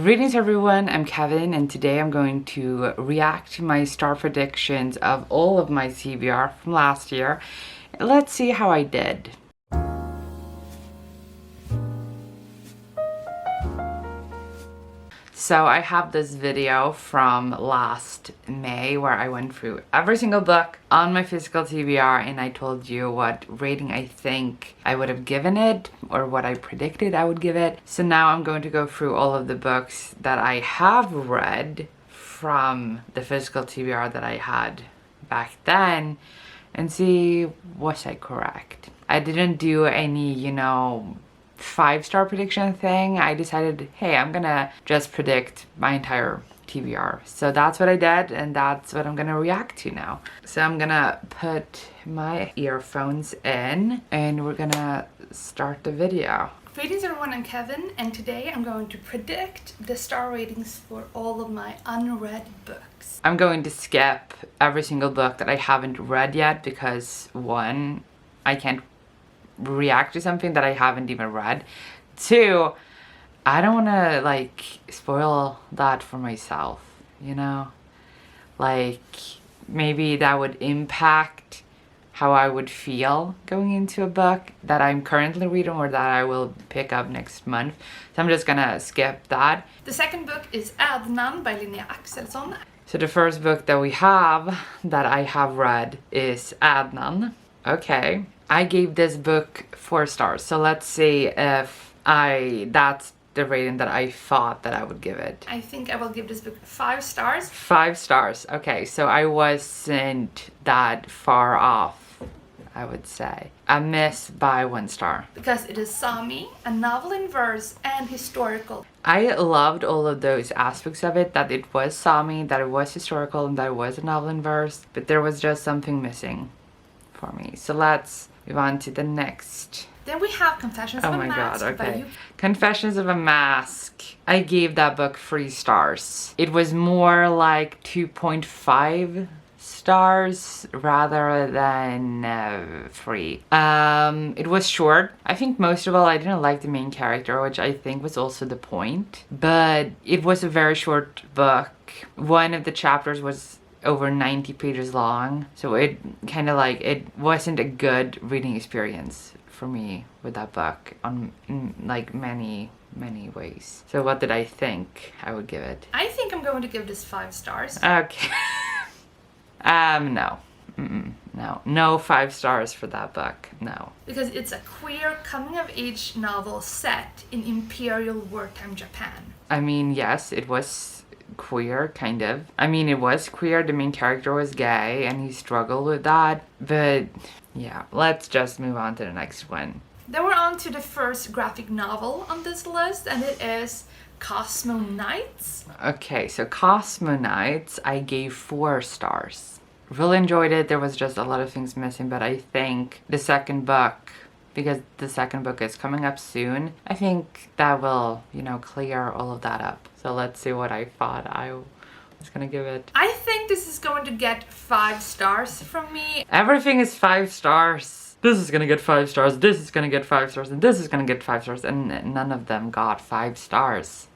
Greetings everyone, I'm Kevin and today I'm going to react to my star predictions of all of my TBR from last year. Let's see how I did. So I have this video from last May where I went through every single book on my physical TBR and I told you what rating I think I would have given it or what I predicted I would give it. So now I'm going to go through all of the books that I have read from the physical TBR that I had back then and see was I correct. I didn't do any, 5-star prediction thing. I decided, hey, I'm gonna just predict my entire TBR. So that's what I did and that's what I'm gonna react to now. So I'm gonna put my earphones in and we're gonna start the video. Greetings everyone, I'm Kevin and today I'm going to predict the star ratings for all of my unread books. I'm going to skip every single book that I haven't read yet because 1, I can't react to something that I haven't even read. 2, I don't want to spoil that for myself, maybe that would impact how I would feel going into a book that I'm currently reading or that I will pick up next month. So I'm just gonna skip that. The second book is Adnan by Linnea Axelsson. So the first book that we have that I have read is Adnan. Okay. I gave this book 4 stars, so let's see if that's the rating that I thought that I would give it. I think I will give this book 5 stars. 5 stars, okay, so I wasn't that far off, I would say. I missed by 1 star. Because it is Sami, a novel in verse, and historical. I loved all of those aspects of it, that it was Sami, that it was historical, and that it was a novel in verse, but there was just something missing for me. So let's move on to the next. Then we have Confessions of a Mask. Oh my god, okay. Confessions of a Mask. I gave that book 3 stars. It was more like 2.5 stars rather than 3. It was short. I think most of all I didn't like the main character, which I think was also the point. But it was a very short book. One of the chapters was over 90 pages long, so it kind of it wasn't a good reading experience for me with that book in many ways. So what did I think I would give it? I think I'm going to give this 5 stars. Okay. No. No 5 stars for that book, no. Because it's a queer coming-of-age novel set in Imperial wartime Japan. I mean, yes, it was queer, kind of. I mean, it was queer, the main character was gay and he struggled with that, but yeah, let's just move on to the next one. Then we're on to the first graphic novel on this list and it is Cosmo Knights. Okay, so Cosmo Knights I gave 4 stars. Really enjoyed it. There was just a lot of things missing, but I think the second book, because the second book is coming up soon, I think that will, clear all of that up. So let's see what I thought I was gonna give it. I think this is going to get 5 stars from me. Everything is 5 stars. This is gonna get 5 stars, this is gonna get 5 stars, and this is gonna get 5 stars, and none of them got 5 stars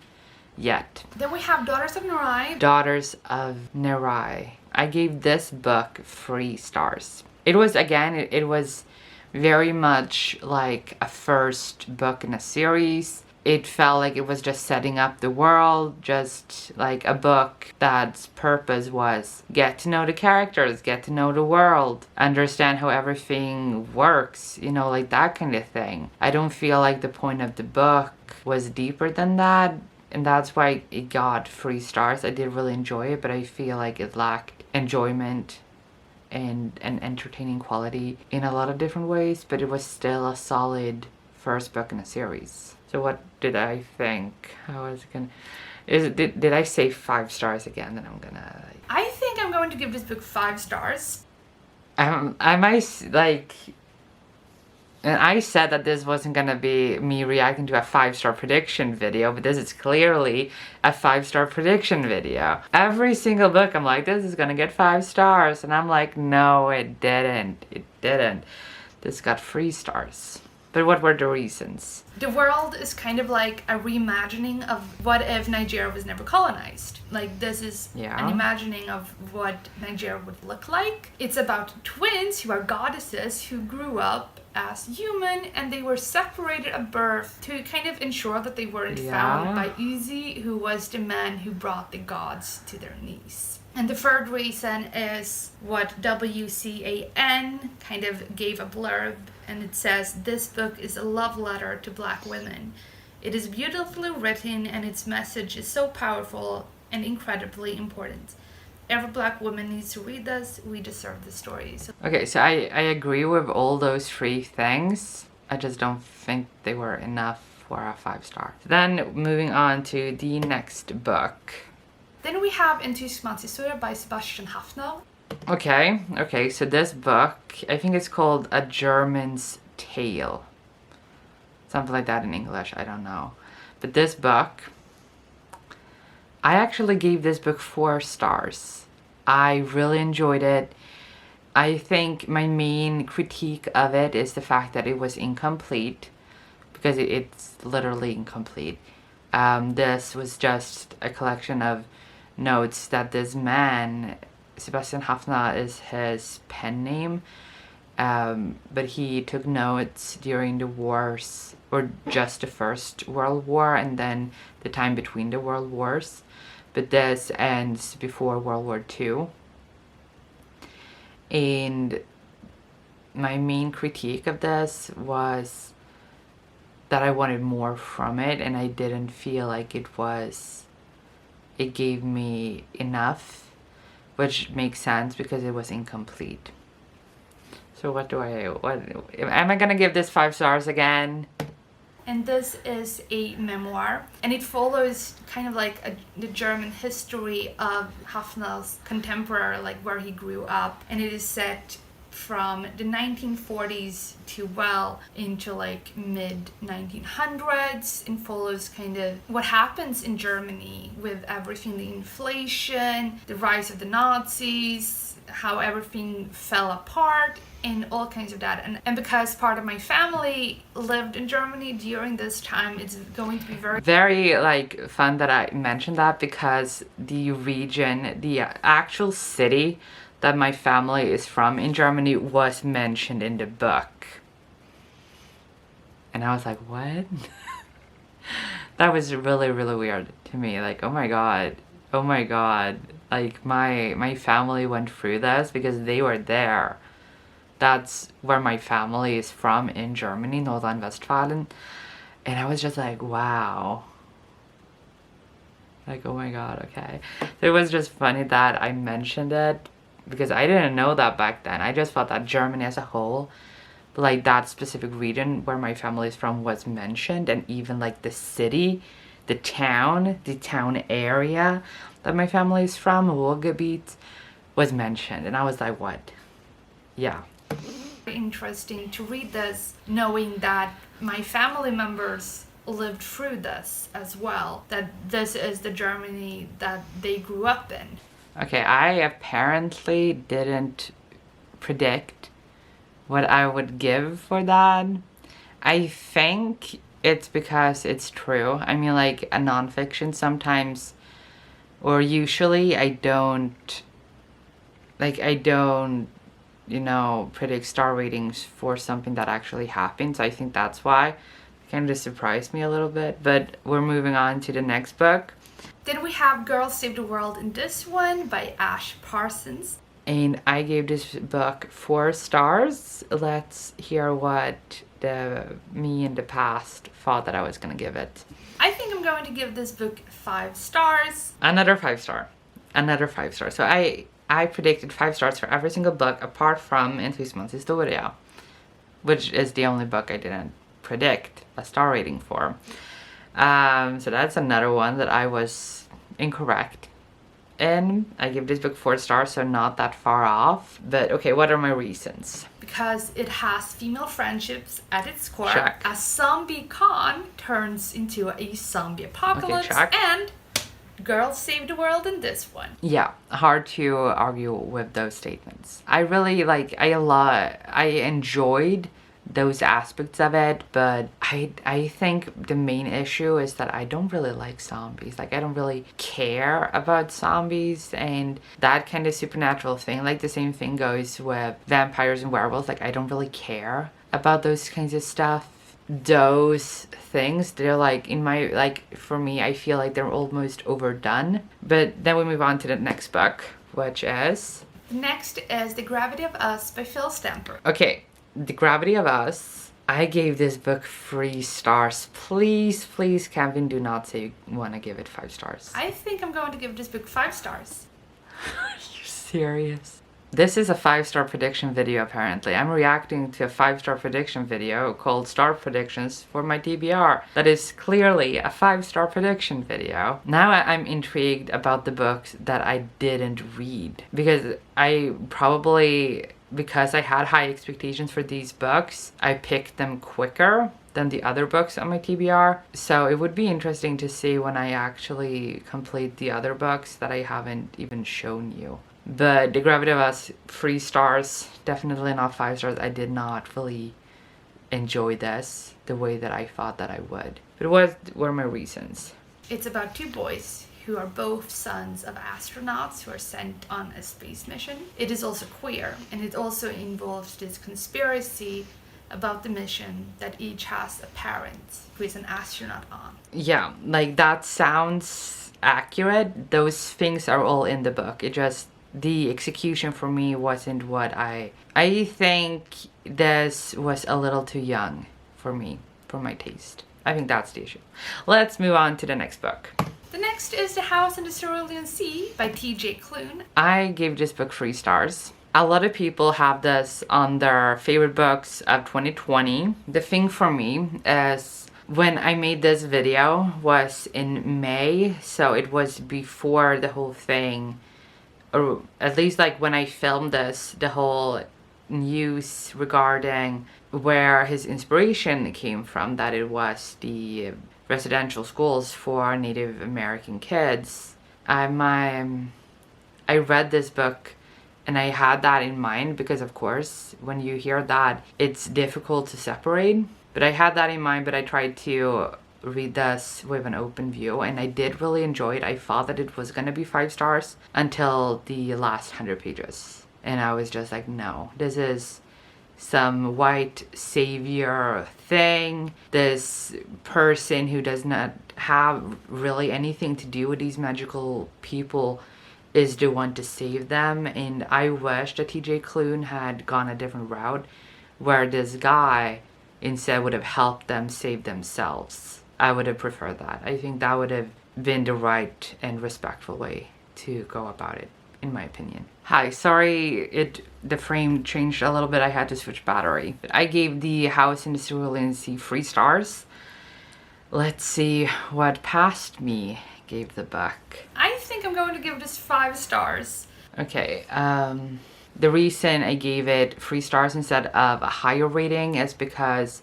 yet. Then we have Daughters of Norah. Daughters of Norah. I gave this book 3 stars. It was, again, it was very much like a first book in a series. It felt like it was just setting up the world, just like a book that's purpose was get to know the characters, get to know the world, understand how everything works, that kind of thing. I don't feel like the point of the book was deeper than that, and that's why it got 3 stars. I did really enjoy it, but I feel like it lacked enjoyment and an entertaining quality in a lot of different ways, but it was still a solid first book in a series. So what did I think? How was it gonna... Did I say 5 stars again? Then I'm gonna... I think I'm going to give this book 5 stars. I might and I said that this wasn't gonna be me reacting to a 5-star prediction video, but this is clearly a 5-star prediction video. Every single book I'm like, this is gonna get 5 stars, and I'm like, no, it didn't. It didn't. This got 3 stars. But what were the reasons? The world is kind of like a reimagining of what if Nigeria was never colonized. Like, this is an imagining of what Nigeria would look like. It's about twins who are goddesses who grew up as human, and they were separated at birth to kind of ensure that they weren't found by Uzi, who was the man who brought the gods to their knees. And the third reason is what WCAN kind of gave a blurb, and it says, "This book is a love letter to Black women. It is beautifully written, and its message is so powerful and incredibly important. Every Black woman needs to read this. We deserve the stories." Okay, so I agree with all those three things. I just don't think they were enough for a 5-star. Then moving on to the next book. Then we have Anticipatory by Sebastian Hoffner. Okay, so this book, I think it's called A German's Tale. Something like that in English, I don't know. But this book, I actually gave this book 4 stars. I really enjoyed it. I think my main critique of it is the fact that it was incomplete, because it's literally incomplete. This was just a collection of notes that this man, Sebastian Hoffner is his pen name, but he took notes during the wars, or just the First World War and then the time between the world wars. But this ends before World War II. And my main critique of this was that I wanted more from it, and I didn't feel like it gave me enough, which makes sense because it was incomplete. So what am I gonna give this 5 stars again? And this is a memoir, and it follows kind of like the German history of Hoffner's contemporary, like where he grew up, and it is set from the 1940s to well into like mid 1900s, and follows kind of what happens in Germany with everything, the inflation, the rise of the Nazis, how everything fell apart, and all kinds of that. And because part of my family lived in Germany during this time, it's going to be very like fun that I mentioned that, because the region, the actual city that my family is from in Germany was mentioned in the book. And I was like, what? That was really, really weird to me. Like, oh my god. Like, my family went through this because they were there. That's where my family is from in Germany, Nordrhein-Westfalen. And I was just like, wow. Like, oh my god, okay. It was just funny that I mentioned it, because I didn't know that back then. I just thought that Germany as a whole, like that specific region where my family is from, was mentioned, and even like the city, the town area that my family is from, Ruhrgebiet, was mentioned. And I was like, what? Yeah. Interesting to read this, knowing that my family members lived through this as well, that this is the Germany that they grew up in. Okay, I apparently didn't predict what I would give for that. I think it's because it's true. I mean, like, a nonfiction sometimes, or usually I don't, you know, predict star ratings for something that actually happens. I think that's why. It kind of surprised me a little bit. But we're moving on to the next book. Then we have Girls Save the World in this one by Ash Parsons. And I gave this book 4 stars. Let's hear what me in the past thought that I was going to give it. I think I'm going to give this book 5 stars. Another 5 star. So I predicted 5 stars for every single book apart from Anticipatory, which is the only book I didn't predict a star rating for. So that's another one that I was incorrect in. I give this book 4 stars, so not that far off. But okay, what are my reasons? Because it has female friendships at its core. Check. A zombie con turns into a zombie apocalypse. Okay, check. And Girls Save the World in this one. Yeah, hard to argue with those statements. I really I enjoyed those aspects of it, but I think the main issue is that I don't really like zombies. Like, I don't really care about zombies and that kind of supernatural thing. Like, the same thing goes with vampires and werewolves. Like, I don't really care about those kinds of stuff. Those things, they're like, in my, like, for me, I feel like they're almost overdone. But then we move on to the next book, which is... Next is The Gravity of Us by Phil Stamper. Okay, The Gravity of Us. I gave this book 3 stars. Please, please, Kevin, do not say you want to give it 5 stars. I think I'm going to give this book 5 stars. Are you serious? This is a 5-star prediction video, apparently. I'm reacting to a 5-star prediction video called Star Predictions for my TBR. That is clearly a 5-star prediction video. Now I'm intrigued about the books that I didn't read. Because I had high expectations for these books, I picked them quicker than the other books on my TBR. So it would be interesting to see when I actually complete the other books that I haven't even shown you. But The Gravity of Us, 3 stars, definitely not 5 stars. I did not really enjoy this the way that I thought that I would. But what were my reasons? It's about 2 boys who are both sons of astronauts who are sent on a space mission. It is also queer, and it also involves this conspiracy about the mission that each has a parent who is an astronaut on. Yeah, like, that sounds accurate. Those things are all in the book. It just... the execution for me wasn't what I think this was a little too young for me, for my taste. I think that's the issue. Let's move on to the next book. The next is The House in the Cerulean Sea by T.J. Cloon. I gave this book 3 stars. A lot of people have this on their favorite books of 2020. The thing for me is, when I made this video was in May, so it was before the whole thing, or at least like when I filmed this, the whole news regarding where his inspiration came from, that it was the residential schools for Native American kids. I read this book and I had that in mind because, of course, when you hear that, it's difficult to separate. But I had that in mind, but I tried to read this with an open view, and I did really enjoy it. I thought that it was gonna be 5 stars until the last 100 pages. And I was just like, no, this is some white savior thing. This person who does not have really anything to do with these magical people is the one to save them. And I wish that TJ Cloon had gone a different route, where this guy instead would have helped them save themselves. I would have preferred that. I think that would have been the right and respectful way to go about it, in my opinion. Hi, sorry, the frame changed a little bit. I had to switch battery. I gave The House in the Cerulean Sea 3 stars. Let's see what past me gave the book. I think I'm going to give this 5 stars. Okay, the reason I gave it 3 stars instead of a higher rating is because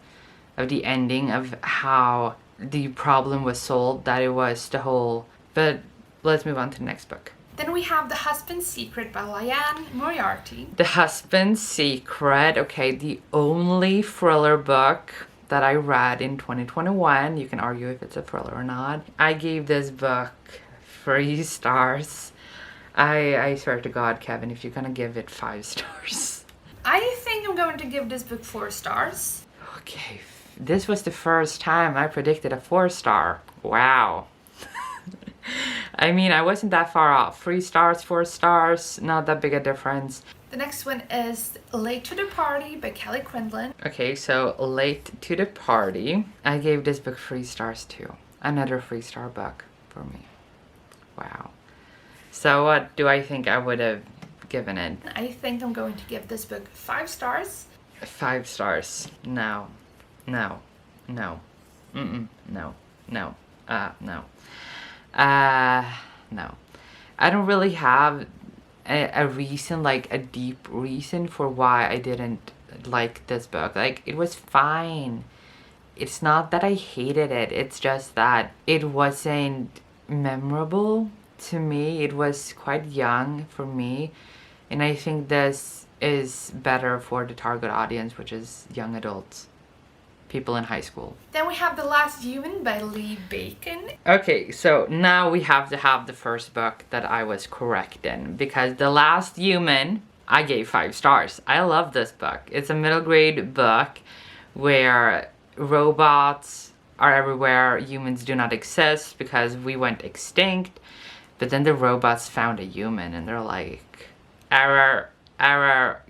of the ending, of how the problem was solved, that it was the whole... But let's move on to the next book. Then we have The Husband's Secret by Lyanne Moriarty. The Husband's Secret, okay, the only thriller book that I read in 2021. You can argue if it's a thriller or not. I gave this book 3 stars. I swear to God, Kevin, if you're gonna give it 5 stars. I think I'm going to give this book 4 stars. Okay, this was the first time I predicted a 4 star. Wow. I mean, I wasn't that far off. 3 stars, 4 stars, not that big a difference. The next one is Late to the Party by Kelly Quindlin. Okay, so Late to the Party. I gave this book 3 stars too. Another 3-star book for me. Wow. So what do I think I would have given it? I think I'm going to give this book 5 stars. 5 stars. No. No. No. Mm-mm. No. No. No. No. I don't really have a reason, like a deep reason for why I didn't like this book. Like, it was fine. It's not that I hated it. It's just that it wasn't memorable to me. It was quite young for me. And I think this is better for the target audience, which is young adults, people in high school. Then we have The Last Human by Lee Bacon. Okay, so now we have to have the first book that I was correct in, because The Last Human, I gave 5 stars. I love this book. It's a middle grade book where robots are everywhere, humans do not exist because we went extinct, but then the robots found a human and they're like, error,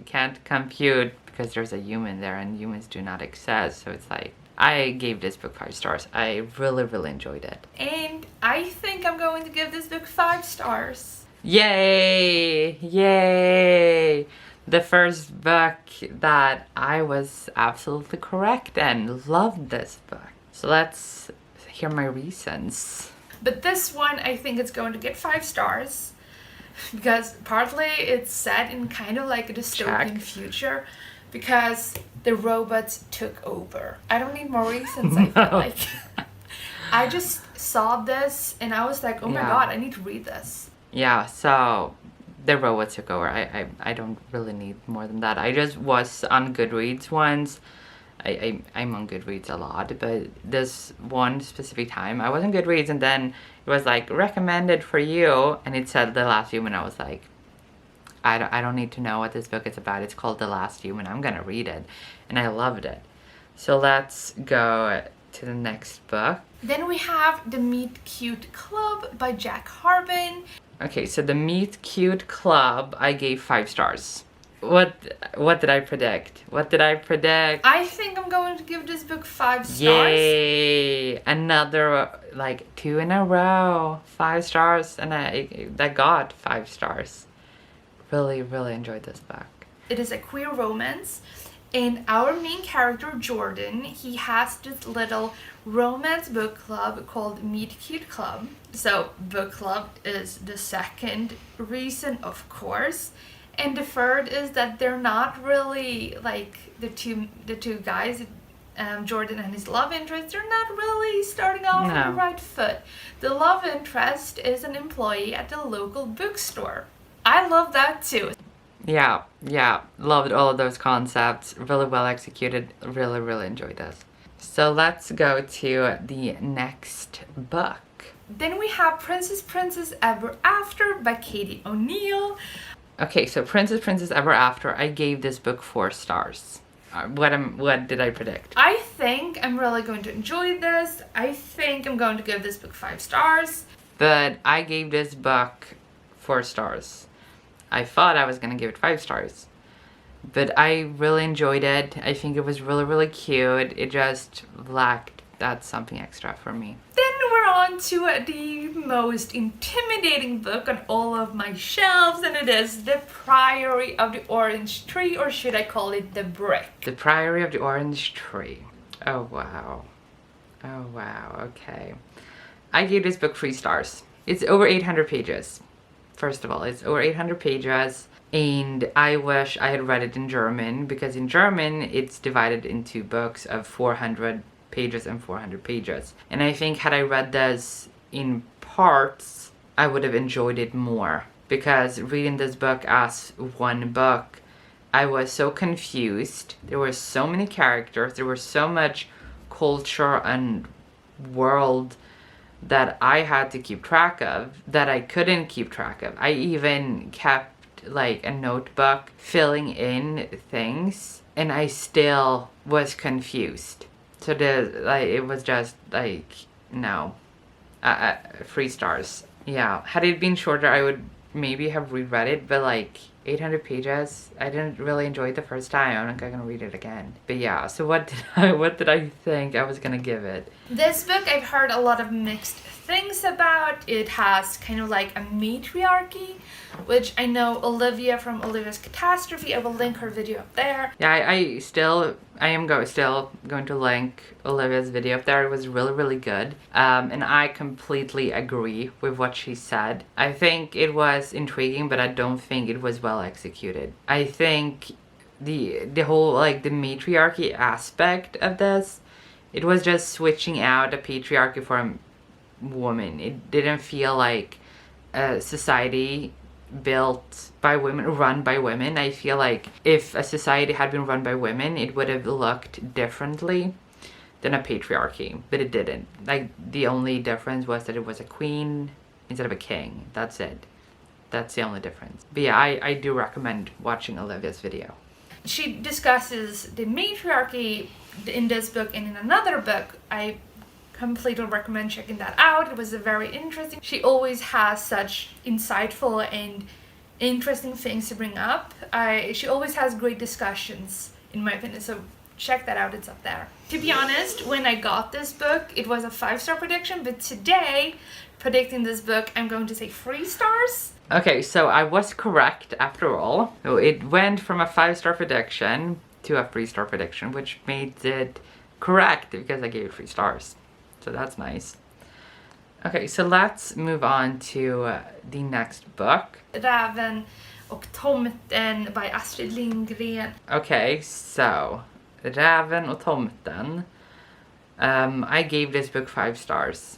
can't compute because there's a human there and humans do not exist. So it's like, I gave this book 5 stars. I really enjoyed it. And I think I'm going to give this book 5 stars. Yay! The first book that I was absolutely correct and loved this book. So let's hear my reasons. But this one, I think it's going to get 5 stars. Because partly it's set in kind of like a dystopian future. Because the robots took over. I don't need more reasons, I feel like. I just saw this and I was like, oh my god, I need to read this. Yeah, so the robots took over. I don't really need more than that. I just was on Goodreads once. I'm on Goodreads a lot, but this one specific time I was on Goodreads and then it was like recommended for you and it said The Last Human. I was like, I don't need to know what this book is about. It's called The Last Human. I'm gonna read it. And I loved it. So let's go to the next book. Then we have The Meet Cute Club by Jack Harbin. Okay, so The Meet Cute Club, I gave 5 stars. What did I predict? I think I'm going to give this book 5 stars. Yay! Another, like, 2 in a row. 5 stars, and I got 5 stars. Really enjoyed this book. It is a queer romance, and our main character, Jordan, he has this little romance book club called Meet Cute Club. So, book club is the second reason, of course. And the third is that they're not really like the two guys, Jordan and his love interest, they're not really starting off on the right foot. The love interest is an employee at the local bookstore. I love that too. Yeah, loved all of those concepts. Really well executed. Really enjoyed this. So let's go to the next book. Then we have Princess Ever After by Katie O'Neill. Okay, so Princess Ever After, I gave this book 4 stars. What did I predict? I think I'm really going to enjoy this. I think I'm going to give this book 5 stars. But I gave this book 4 stars. I thought I was going to give it 5 stars. But I really enjoyed it. I think it was really cute. It just lacked that something extra for me. Then we're on to the most intimidating book on all of my shelves, and it is The Priory of the Orange Tree, or should I call it The Brick? The Priory of the Orange Tree. Oh wow, okay. I gave this book 3 stars. It's over 800 pages. First of all, it's over 800 pages, and I wish I had read it in German, because in German it's divided into books of 400 pages and 400 pages. And I think had I read this in parts, I would have enjoyed it more. Because reading this book as one book, I was so confused. There were so many characters, there was so much culture and world that I had to keep track of that I couldn't keep track of. I even kept like a notebook filling in things and I still was confused. So it was just like, no, 3 stars. Yeah, had it been shorter, I would maybe have reread it, but like 800 pages, I didn't really enjoy it the first time. I'm not gonna read it again. But yeah, so what did I think I was gonna give it? This book I've heard a lot of mixed things about. It has kind of like a matriarchy, which I know Olivia from Olivia's Catastrophe, I will link her video up there. Yeah, I am still going to link Olivia's video up there. It was really good. And I completely agree with what she said. I think it was intriguing, but I don't think it was well executed. I think the whole like the matriarchy aspect of this, it was just switching out a patriarchy for a woman. It didn't feel like a society built by women, run by women. I feel like if a society had been run by women, it would have looked differently than a patriarchy, but it didn't. Like, the only difference was that it was a queen instead of a king. That's it. That's the only difference. But yeah, I do recommend watching Olivia's video. She discusses the matriarchy in this book and in another book. I completely recommend checking that out. It was a very interesting. She always has such insightful and interesting things to bring up. She always has great discussions, in my opinion, so check that out, it's up there. To be honest, when I got this book, it was a 5-star prediction, but today, predicting this book, I'm going to say 3 stars. Okay, so I was correct after all. So it went from a 5-star prediction to a 3-star prediction, which made it correct because I gave it 3 stars. So that's nice. Okay, so let's move on to the next book. Räven och tomten by Astrid Lindgren. Okay, so Räven och tomten. I gave this book 5 stars.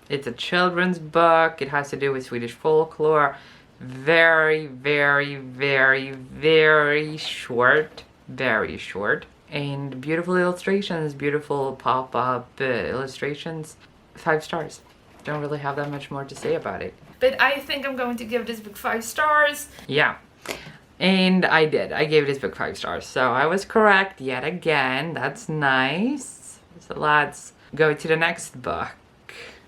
It's a children's book. It has to do with Swedish folklore. Very, very, very, very short. Very short. And beautiful illustrations, beautiful pop-up illustrations. 5 stars. Don't really have that much more to say about it. But I think I'm going to give this book 5 stars. Yeah. And I did. I gave this book 5 stars. So I was correct yet again. That's nice. So let's go to the next book.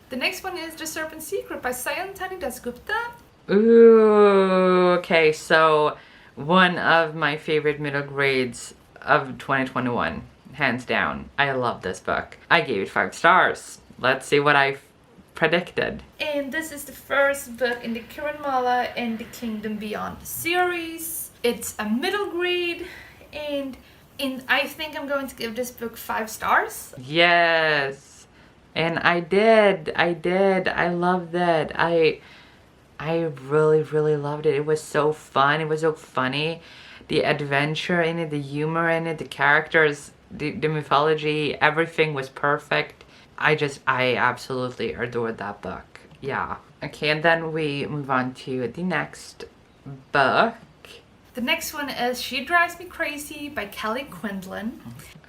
The next one is The Serpent's Secret by Sayantani Gupta. Ooh, okay. So one of my favorite middle grades of 2021, hands down. I love this book. I gave it 5 stars. Let's see what I predicted. And this is the first book in the Kiranmala and the Kingdom Beyond series. It's a middle grade, and I think I'm going to give this book 5 stars. Yes, and I did. I loved it. I really, really loved it. It was so fun. It was so funny. The adventure in it, the humor in it, the characters, the mythology, everything was perfect. I absolutely adored that book. Yeah. Okay, and then we move on to the next book. The next one is She Drives Me Crazy by Kelly Quindlin.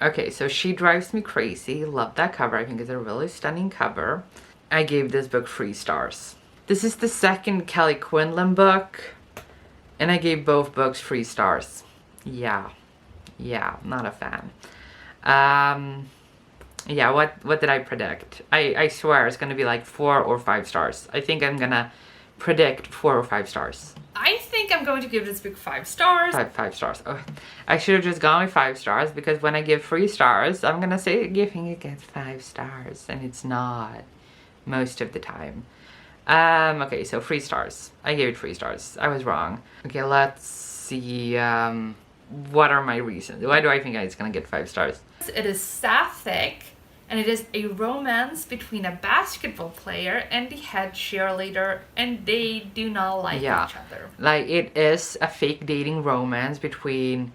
Okay, so She Drives Me Crazy. Love that cover. I think it's a really stunning cover. I gave this book 3 stars. This is the second Kelly Quindlin book, and I gave both books 3 stars. Yeah, not a fan. Yeah, what did I predict? I swear it's gonna be like 4 or 5 stars. I think I'm gonna predict 4 or 5 stars. I think I'm going to give this book 5 stars. 5 stars. Oh, I should have just gone with 5 stars, because when I give 3 stars, I'm gonna say giving it gets 5 stars, and it's not most of the time. Okay, so 3 stars. I gave it 3 stars. I was wrong. Okay, let's see. What are my reasons? Why do I think it's gonna get 5 stars? It is sapphic, and it is a romance between a basketball player and the head cheerleader, and they do not like each other. Like, it is a fake dating romance between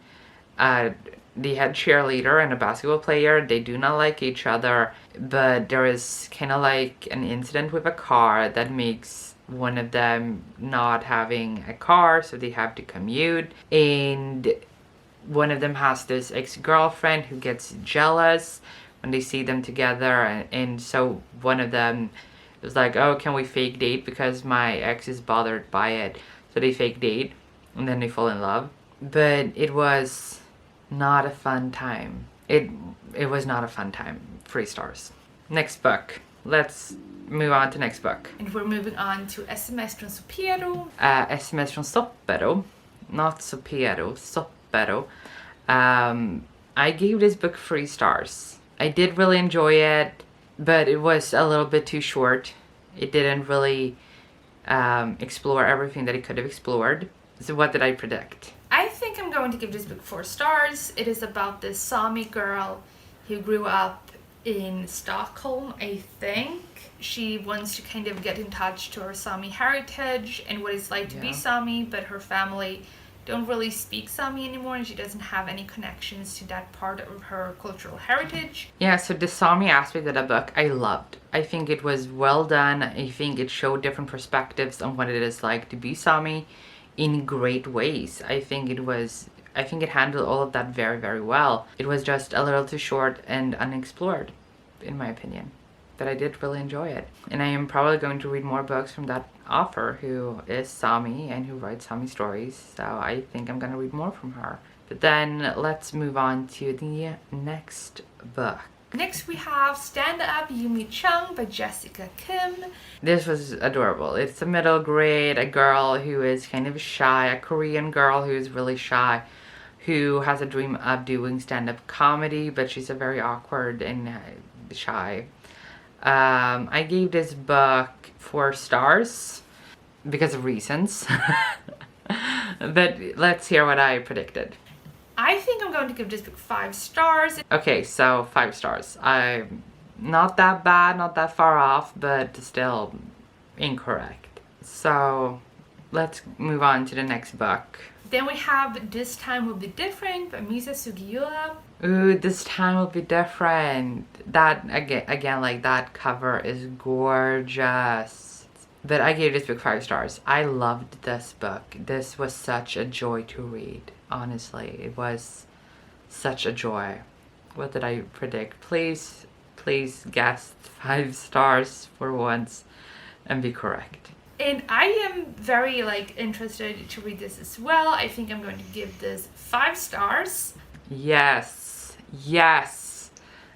the head cheerleader and a basketball player. They do not like each other, but there is kind of like an incident with a car that makes one of them not having a car, so they have to commute, and one of them has this ex-girlfriend who gets jealous when they see them together, and so one of them is like, oh, can we fake date because my ex is bothered by it. So they fake date, and then they fall in love. But it was not a fun time. It was not a fun time. 3 stars. Next book. Let's move on to next book. And we're moving on to SMS from Sopero. SMS from Sopero. Not Sopero. Sopero. I gave this book 3 stars. I did really enjoy it, but it was a little bit too short. It didn't really explore everything that it could have explored. So what did I predict? I think I'm going to give this book 4 stars. It is about this Sami girl who grew up in Stockholm, I think. She wants to kind of get in touch to her Sami heritage and what it's like to be Sami, but her family don't really speak Sami anymore, and she doesn't have any connections to that part of her cultural heritage. Yeah, so the Sami aspect of the book I loved. I think it was well done. I think it showed different perspectives on what it is like to be Sami in great ways. I think it handled all of that very, very well. It was just a little too short and unexplored, in my opinion. But I did really enjoy it. And I am probably going to read more books from that author who is Sami and who writes Sami stories. So I think I'm going to read more from her. But then let's move on to the next book. Next we have Stand Up Yumi Chung by Jessica Kim. This was adorable. It's a middle grade, a girl who is kind of shy, a Korean girl who is really shy, who has a dream of doing stand-up comedy, but she's a very awkward and shy. I gave this book 4 stars because of reasons. But let's hear what I predicted. I think I'm going to give this book 5 stars. Okay, so 5 stars. I'm not that bad, not that far off, but still incorrect. So let's move on to the next book. Then we have This Time Will Be Different by Misa Sugiura. Ooh, This Time Will Be Different. That, again, like that cover is gorgeous. But I gave this book 5 stars. I loved this book. This was such a joy to read. Honestly, it was such a joy. What did I predict? Please guess 5 stars for once and be correct. And I am very interested to read this as well. I think I'm going to give this 5 stars. Yes.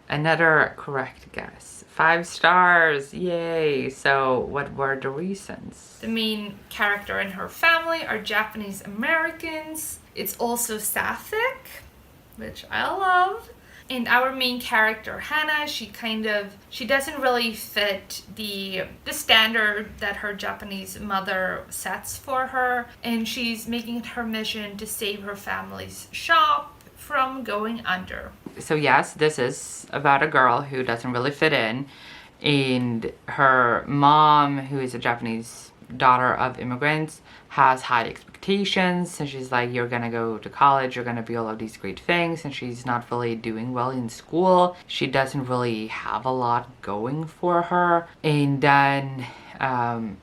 Another correct guess. 5 stars. Yay. So what were the reasons? The main character and her family are Japanese Americans. It's also sapphic, which I love. And our main character, Hannah, she doesn't really fit the standard that her Japanese mother sets for her. And she's making it her mission to save her family's shop from going under. So yes, this is about a girl who doesn't really fit in. And her mom, who is a Japanese daughter of immigrants, has high expectations, and she's like, you're gonna go to college, you're gonna be all of these great things, and she's not really doing well in school. She doesn't really have a lot going for her. And then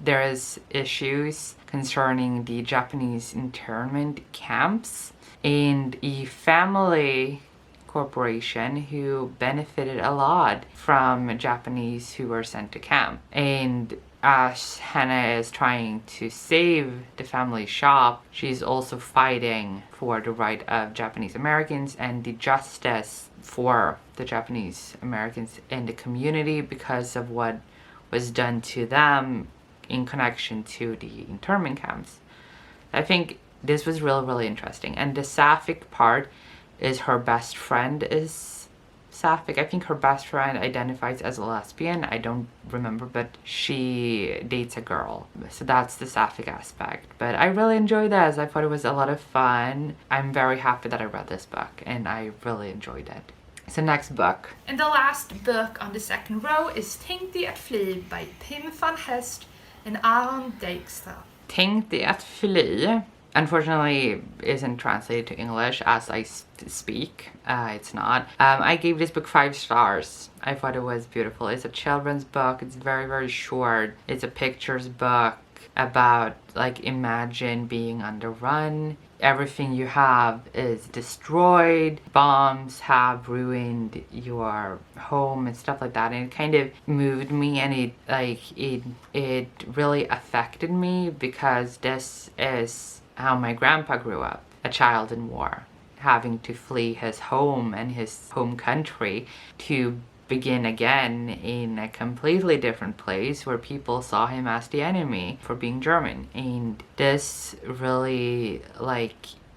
there is issues concerning the Japanese internment camps and a family corporation who benefited a lot from Japanese who were sent to camp. And as Hannah is trying to save the family shop, she's also fighting for the right of Japanese Americans and the justice for the Japanese Americans in the community because of what was done to them in connection to the internment camps. I think this was really interesting. And the sapphic part is her best friend is sapphic. I think her best friend identifies as a lesbian. I don't remember, but she dates a girl. So that's the sapphic aspect. But I really enjoyed this. I thought it was a lot of fun. I'm very happy that I read this book and I really enjoyed it. So next book. And the last book on the second row is Tänkte att fly by Pim van Hest and Aaron Dijkstra. Tänkte att fly, unfortunately, isn't translated to English as I speak. It's not. I gave this book 5 stars. I thought it was beautiful. It's a children's book. It's very short. It's a pictures book about imagine being on the run. Everything you have is destroyed. Bombs have ruined your home and stuff like that. And it kind of moved me, and it really affected me because this is how my grandpa grew up, a child in war, having to flee his home and his home country to begin again in a completely different place where people saw him as the enemy for being German. And this really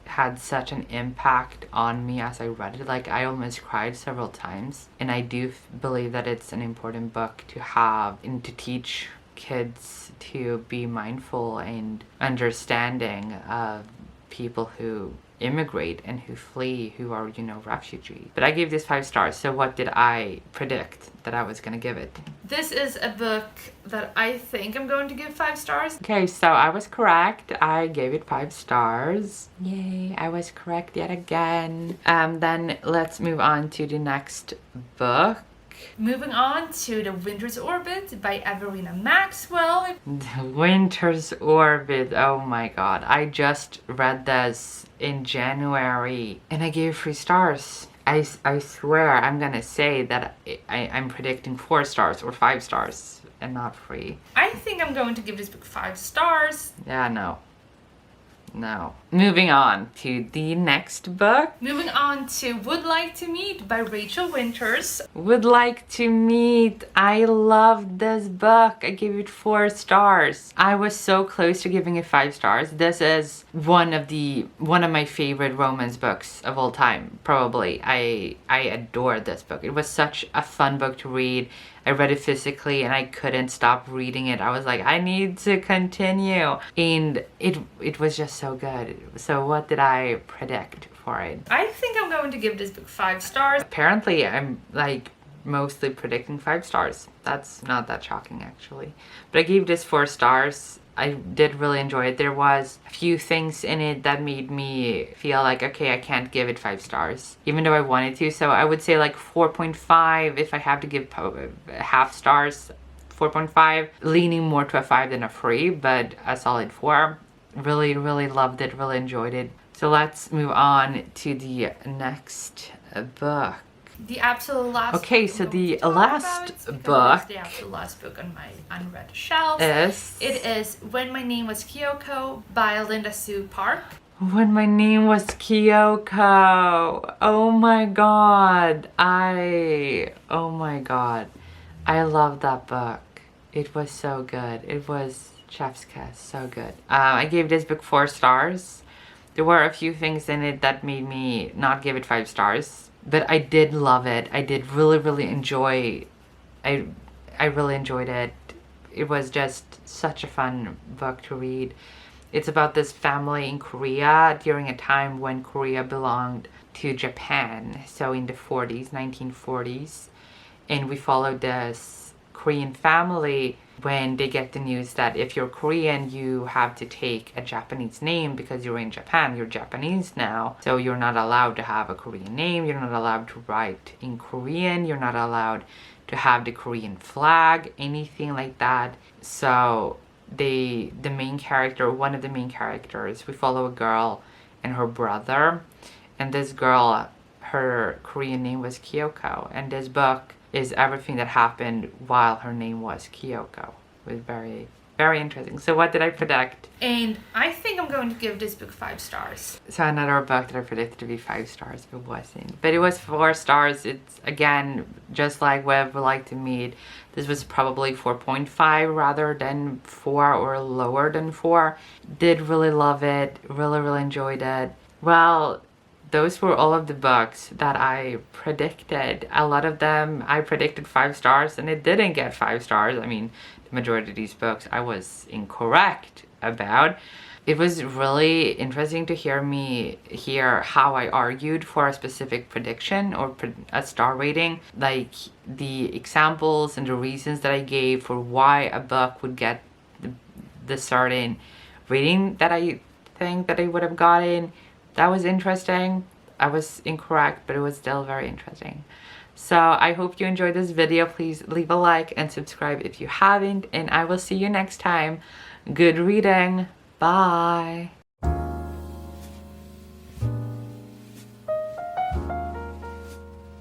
had such an impact on me as I read it. I almost cried several times. And I do believe that it's an important book to have and to teach kids to be mindful and understanding of people who immigrate and who flee, who are, you know, refugees. But I gave this 5 stars. So what did I predict that I was gonna give it? This is a book that I think I'm going to give 5 stars. Okay, so I was correct. I gave it 5 stars. Yay, I was correct yet again. Then let's move on to the next book. Moving on to The Winter's Orbit by Evarina Maxwell. The Winter's Orbit, oh my god. I just read this in January and I gave 3 stars. I swear I'm gonna say that I'm predicting 4 stars or 5 stars and not 3. I think I'm going to give this book 5 stars. Yeah, no. No. Moving on to the next book. Moving on to Would Like to Meet by Rachel Winters. Would Like to Meet. I loved this book. I gave it 4 stars. I was so close to giving it 5 stars. This is one of my favorite romance books of all time. Probably. I adored this book. It was such a fun book to read. I read it physically and I couldn't stop reading it. I was like, I need to continue. And it was just so good. So what did I predict for it? I think I'm going to give this book 5 stars. Apparently I'm like mostly predicting 5 stars. That's not that shocking actually. But I gave this 4 stars. I did really enjoy it. There was a few things in it that made me feel like, okay, I can't give it 5 stars, even though I wanted to. So I would say like 4.5 if I have to give half stars, 4.5, leaning more to a 5 than a 3, but a solid 4. Really, really loved it, really enjoyed it. So let's move on to the next book. The absolute last okay, so the last book, the absolute last book on my unread shelf is When My Name Was Kyoko by Linda Sue Park. When My Name Was Kyoko. Oh my god. Oh my god. I love that book. It was so good. It was chef's kiss. So good. I gave this book 4 stars. There were a few things in it that made me not give it 5 stars. But I did love it. I did really, really enjoy. I really enjoyed it. It was just such a fun book to read. It's about this family in Korea during a time when Korea belonged to Japan. So in the 40s, 1940s. And we followed this Korean family when they get the news that if you're Korean, you have to take a Japanese name because you're in Japan. You're Japanese now. So you're not allowed to have a Korean name. You're not allowed to write in Korean. You're not allowed to have the Korean flag, anything like that. So the main character, one of the main characters, we follow a girl and her brother. And this girl, her Korean name was Kyoko. And this book is everything that happened while her name was Kyoko. It was very, very interesting. So what did I predict? And I think I'm going to give this book 5 stars. So another book that I predicted to be 5 stars, but wasn't. But it was 4 stars. It's, again, just like Would Like to Meet. This was probably 4.5 rather than 4 or lower than 4. Did really love it. Really, really enjoyed it. Well, those were all of the books that I predicted. A lot of them I predicted 5 stars and it didn't get 5 stars. I mean, the majority of these books I was incorrect about. It was really interesting to hear how I argued for a specific prediction or a star rating. Like the examples and the reasons that I gave for why a book would get the certain rating that I think that I would have gotten. That was interesting. I was incorrect, but it was still very interesting. So I hope you enjoyed this video. Please leave a like and subscribe if you haven't. And I will see you next time. Good reading. Bye.